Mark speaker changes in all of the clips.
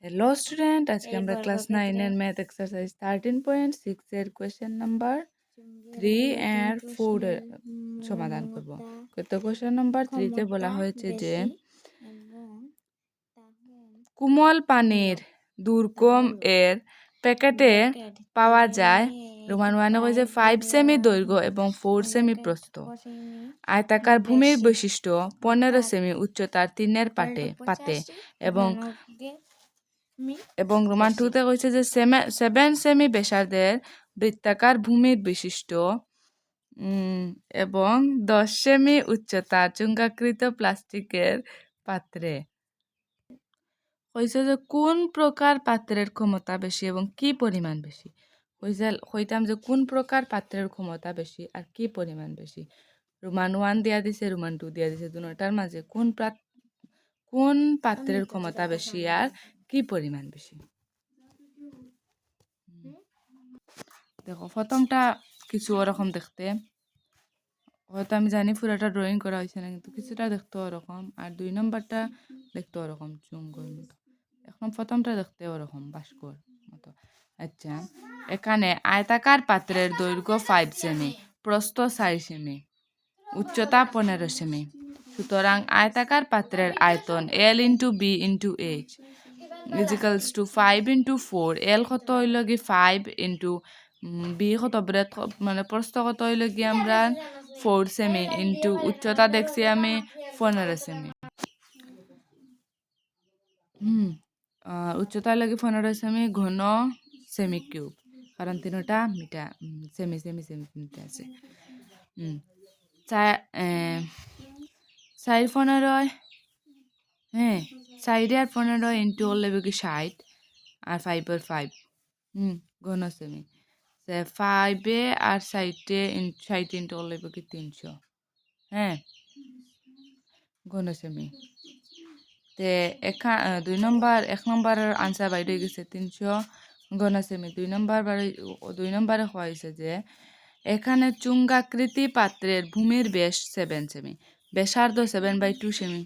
Speaker 1: Hello student, আজকে আমরা class 9 এর ম্যাথ এক্সারসাইজ 13.6 এর কোয়েশ্চেন নাম্বার 3 এর 4 এর সমাধান করব। কত কোয়েশ্চেন নাম্বার 3 তে বলা হয়েছে যে কোমল পানির দুর্গম এর প্যাকেটে পাওয়া যায় রোমান 1 কইছে 5 সেমি দৈর্ঘ্য এবং 4 সেমি প্রস্থ। আয়তাকার ভূমির বৈশিষ্ট্য 15 সেমি উচ্চতার টিনের পাতে এবং রোমান 2 তে কইছে যে 7 সেমি ব্যাসার্ধের বৃত্তাকার ভূমির বিশিষ্ট এবং 10 সেমি উচ্চতার চুঙ্গাকৃত প্লাস্টিকের পাত্রে। কইছে যে কোন প্রকার পাত্রের ক্ষমতা বেশি এবং কি পরিমাণ বেশি। কইতাম যে কোন প্রকার পাত্রের ক্ষমতা বেশি আর কি পরিমাণ বেশি। রোমান 1 দিয়া দিছে, রোমান 2 দিয়া দিছে, দুটোটার মাঝে কোন পাত্রের ক্ষমতা বেশি আর কি পরিমাণ বেশি। দেখো প্রথমটা কিছু ওরকম দেখতে, হয়তো আমি জানি পুরোটা ড্রয়িং করা হয়েছে না, কিন্তু কিছুটা দেখতে ওরকম, আর 2 নম্বরটা দেখতে ওরকম চুঙ্গর মতো। এখন প্রথমটা দেখতে ওরকম বাস্কর মতো। আচ্ছা, এখানে আয়তাকার পাত্রের দৈর্ঘ্য 5 সেমি, প্রস্থ 4 সেমি, উচ্চতা 15 সেমি। সুতরাং আয়তাকার পাত্রের আয়তন L into B into H equals to 5 into 4। L কত হইল কি 5 ইন্টু বি কত ব্রেথ মানে প্রস্থ কত হইল কি আমরা 4 সেমি ইন্টু উচ্চতা দেখছি আমি 15 সেমি। উচ্চতা লাগে 15 সেমি ঘন সেমি কিউব, কারণ তিনটা মিটার সেমি সেমি সেমি মিটার আছে। 4 হ্যাঁ 4 আর 15 ইন্টু হলে কি 60 আর 5 আর 5 ঘন সেমি। 5 আর 60 ইন্টু হলে কি 300 হ্যাঁ ঘন সেমি। তে 2 নম্বর 1 নম্বরের আনসার বাইরে গেছে 300 ঘন সেমি। 2 নম্বরে হয়েছে যে এখানে চুঙ্গাকৃতি পাত্রের ভূমির ব্যাস 7 সেমি, ব্যাসার্ধ 7/2 সেমি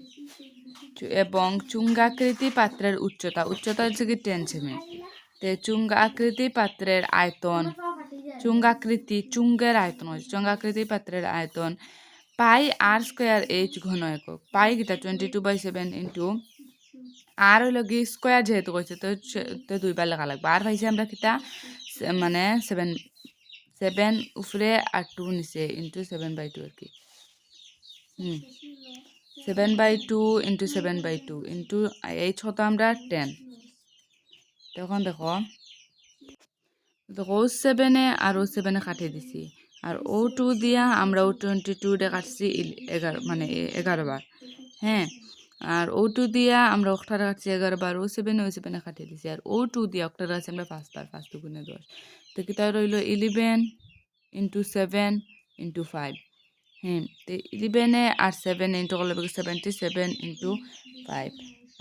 Speaker 1: এবং চুঙ্গাকৃতি পাত্রের উচ্চতা হচ্ছে কি 10 সেমি। তে চুঙ্গাকৃতি পাত্রের আয়তন চুঙ্গাকৃতি পাত্রের আয়তন পাই আর স্কোয়ার এইচ ঘন একক। পাই কিটা 22/7 ইন্টু আর হইল কি স্কোয়ার যেহেতু কইছে তো 2 বার লেখা লাগবে। আর পাইছি আমরা কিটা মানে 7 উপরে আর 2 নিচে ইন্টু 7/2 আর কি 7/2 ইন্টু 7/2 ইন্টু এইচ হতো আমরা 10। তখন দেখো ও 7 আর ও 7 কাটিয়ে দিছি, আর ও 2 দিয়া আমরা ও 22 ডে কাটছি 11 মানে 11 বার। হ্যাঁ, আর ও 2 দিয়া আমরা ওটারে কাটছি 11 বার, ও 7 কাটিয়ে দিছি, আর ও 2 দিয়া ওটারে কাটছি আমরা 5 বার, 5 2 10। তো কিতা রইল 11 ইন্টু 7 ইন্টু 5। হ্যাঁ, তো 11 আর 7 ইন্টু করলে 77 ইন্টু 5,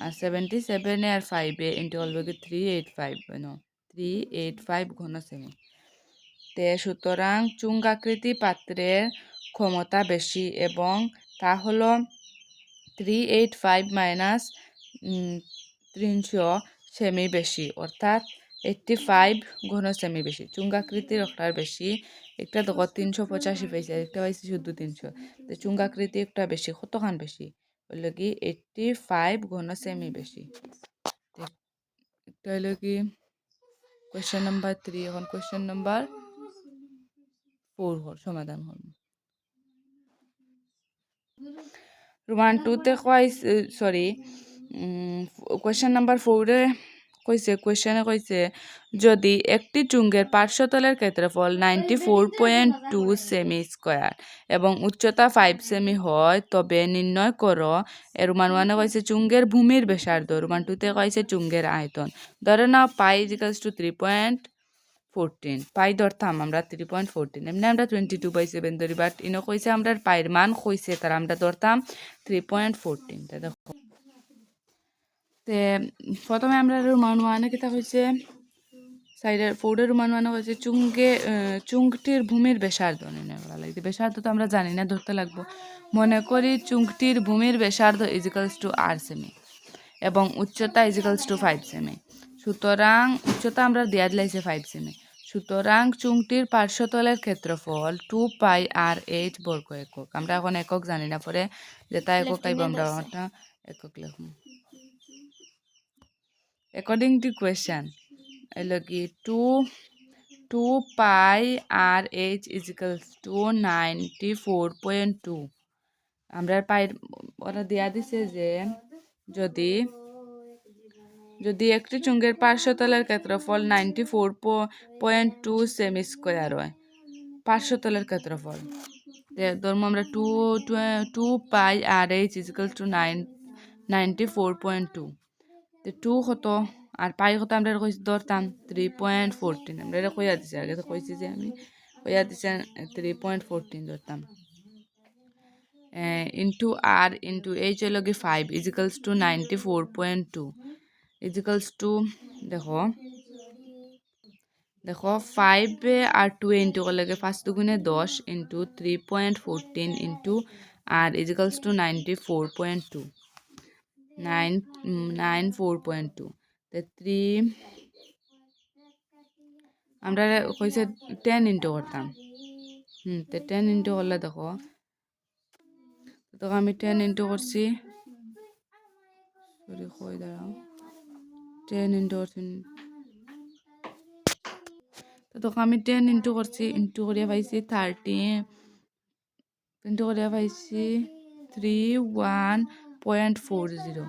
Speaker 1: আর 77 আর 5 ইন্টু করলে 385 385 ঘন সেমি। তে সুতরাং চুঙ্গাকৃতি পাত্রের ক্ষমতা বেশি এবং তা হলো 385 মাইনাস 300 সেমি বেশি, অর্থাৎ 85 ঘন সেমি বেশি। চুঙ্গাকৃতির একটার বেশি, একটা দেখো 385 পাইছে, একটা পাইছে শুধু 300। তো চুঙ্গাকৃতি একটা বেশি, কতখান বেশি হইল কি 85 ঘন সেমি বেশি। এটা হইল কি কোয়েশ্চেন নাম্বার 3। এখন কোয়েশ্চেন নাম্বার 4 সমাধান করব। রোমান 2 তে কোয়েশ্চেন নাম্বার 4 কইছে যদি একটি চুঙ্গের পার্শ্বতলের ক্ষেত্রফল 94.2 সেমি স্কোয়ার এবং উচ্চতা 5 সেমি হয় তবে নির্ণয় করো। রোমান 1 কইছে চুঙ্গের ভূমির ব্যাসার্ধ, রোমান 2 তে কইছে চুঙ্গের আয়তন। ধরে নাও পাই ইকুয়ালস টু 3.14, পাই ধরতাম আমরা 3.14, এমনি আমরা 22/7 ধরি, বাট ইনো কইছে আমরা পাইয়ের মান কইছে তারা আমরা ধরতাম 3.14। দেখো তে প্রথমে আমরা রোমান 1 কিতা কইছে সাইডের 4 রোমান 1 কইছে চুংটির ভূমির ব্যাসার্ধ নির্ণয় করা লাগবে। ব্যাসার্ধ তো আমরা জানি না, ধরতে লাগবো। মনে করি চুংটির ভূমির ব্যাসার্ধ ইজিক্যালস টু আর সেমি। এবং উচ্চতা ইজিক্যালস টু 5 সেমি। সুতরাং উচ্চতা আমরা দেয়া দিলাইছে 5 সেমি। সুতরাং চুংটির পার্শ্বতলের ক্ষেত্রফল 2 পাই আর 8 বর্গ একক। আমরা এখন একক জানি না, পরে যেটা একক আইব আমরা ওটা একক লিখব। অ্যাকর্ডিং টু কোয়েশ্চন এলো কি 2 পাই আর এইচ ইজিক্যালস টু 94.2। আমরা পাই ওরা দেয়া দিছে যে যদি একটি চুঙ্গের পার্শ্বতলের ক্ষেত্রফল 94.2 সেমি স্কোয়ার হয়, পার্শ্বতলের ক্ষেত্রফল ধরুন আমরা 2 পাই আর এইচ ইজিক্যালস টু 94.2। তো 2 কত আর পাই কত আমরা ধরতাম 3.14। আমরা এটা কইয়া দিছি, আগে তো কইছি যে আমি কইয়া দিছি 3.14 ধরতাম। ইন্টু আর ইন্টু এইচ হইল কি 5 ইজিক্যালস টু 94.2 ইজিক্যালস টু দেখো 5 আর 2 ইন্টু করলে 5 দুগুণে 10 ইন্টু 3.14 ইন্টু আর ইজিক্যালস টু 94.2 94.2। তো 3 আমরা কইছে 10 ইন্টু করতাম। তো 10 ইন্টু করলে দেখো আমি 10 ইন্টু করছি, সরি কই দাঁড়াও, 10 ইন্টু করছি, তো তখন আমি 10 ইন্টু করছি, ইন্টু করিয়া পাইছি 30, ইন্টু করিয়া পাইছি 31.40,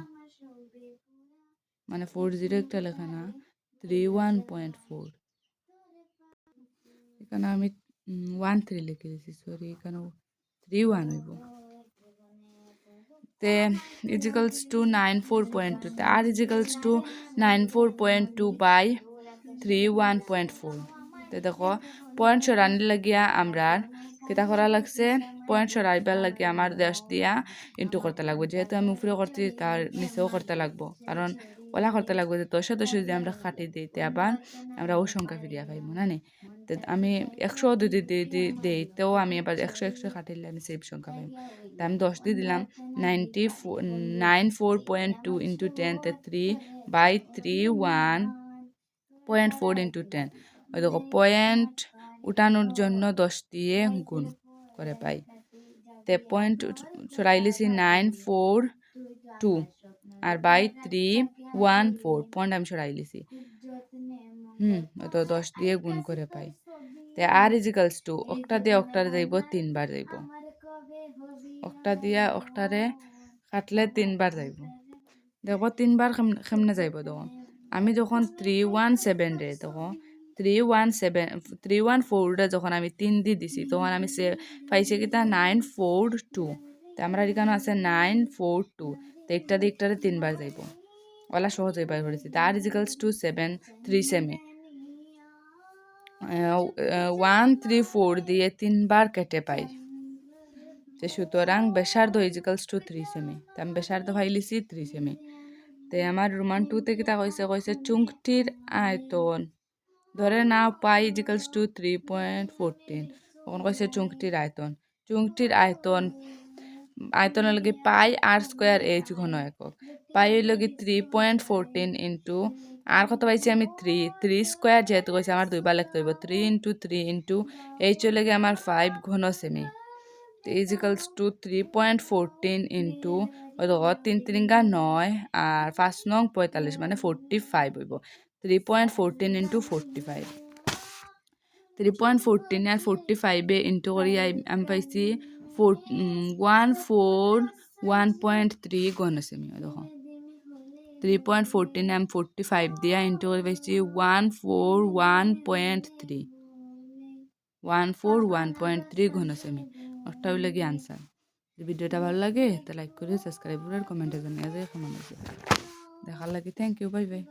Speaker 1: মানে 40 একটা লেখা না, 31.4। এখানে আমি 13 লিখে দিয়েছি, সরি, এখানে 31 হইব। তে ইজিক্যালস টু 94.2, তে আর ইজিক্যালস টু 94.2 বাই 31.4। তো দেখো পয়েন্ট সরানির লাগিয়া আমরা কিতা করা লাগছে, পয়েন্ট সরাইবার লাগিয়া আমার 10 দিয়া ইন্টু করতে লাগবে। যেহেতু আমি উপরে করছি তার নিচেও করতে লাগবো, কারণ ওলা করতে লাগবে যে 10 যদি আমরা কাটি দিইতে আবার আমরা ও সংখ্যা ফিরিয়া পাইব না নি। তো আমি 100 যদি দিইতেও আমি আবার 100 কাটিলে আমি সেভ সংখ্যা পাইব। তো আমি 10 দিয়ে দিলাম, 94.2 ইন্টু 10, 3 বাই 31.4 ইন্টু 10। ওই দেখো পয়েন্ট উঠানোর জন্য 10 দিয়ে গুণ করে পাই। তে পয়েন্ট সরাইলেছি 942 আর বাই 314 পয়েন্ট আমি সরাইলেছি, তো 10 দিয়ে গুণ করে পাই। তে আর ইজিক্যালস টু অক্টা দিয়ে অক্টারে যাইব 3 বার যাইব, অক্টা দিয়া অক্টারে কাটলে 3 বার যাইব। দেখো 3 বার কেমনে যাইব, দেখো আমি যখন 317 রে দেখো 314 রে যখন আমি 3 দিয়ে দিছি তখন আমি পাইছি কিতা 942। তো আমরা এখানে আছে 942, তো একটা দিয়ে একটারে 3 বার যাইব, ওলা সহজ হইবার করেছি। তার ইজিক্যালস টু 3 সেমি, 134 দিয়ে 3 বার কেটে পাই। তো সুতরাং ব্যাসার্ধ ইজিক্যালস টু 3 সেমি, তো আমি ব্যাসার্ধ পাইলিছি 3 সেমি। তো আমার রোমান 2 থেকে তা কইছে চুংটির আয়তন ধরে নাও পাই ইজিক্যালস টু 3.14। তখন কইছে চুংটির আয়তন লাগে পাই আর স্কোয়ার এইচ ঘন একক। পাই হইল কি 3.14 ইন্টু আর কত পাইছি আমি 3 স্কোয়ার, যেহেতু কইছে আমার 2 বার লিখতে হইব, 3 ইন্টু 3 ইন্টু এইচ হইল কি আমার 5 ঘন সেমি। ইজিক্যালস টু 3.14 ইন্টু ওই দেখো 3 3 9 আর 5 নং 45 মানে 45 হইব। 3.14 ইন্টু 45, 3.14 আর 45 ইন্টু করি আমি পাইছি 141.3 ঘন সেমি। দেখো 3.14 আমি 45 দিয়া ইন্টু করে পাইছি 141.3 ঘন সেমি। ওটা হইলে কি আনসার। যদি ভিডিওটা ভালো লাগে তো লাইক করে সাবস্ক্রাইব করে কমেন্টে জানিয়ে যায়। দেখার লাগে থ্যাংক ইউ, বাই বাই।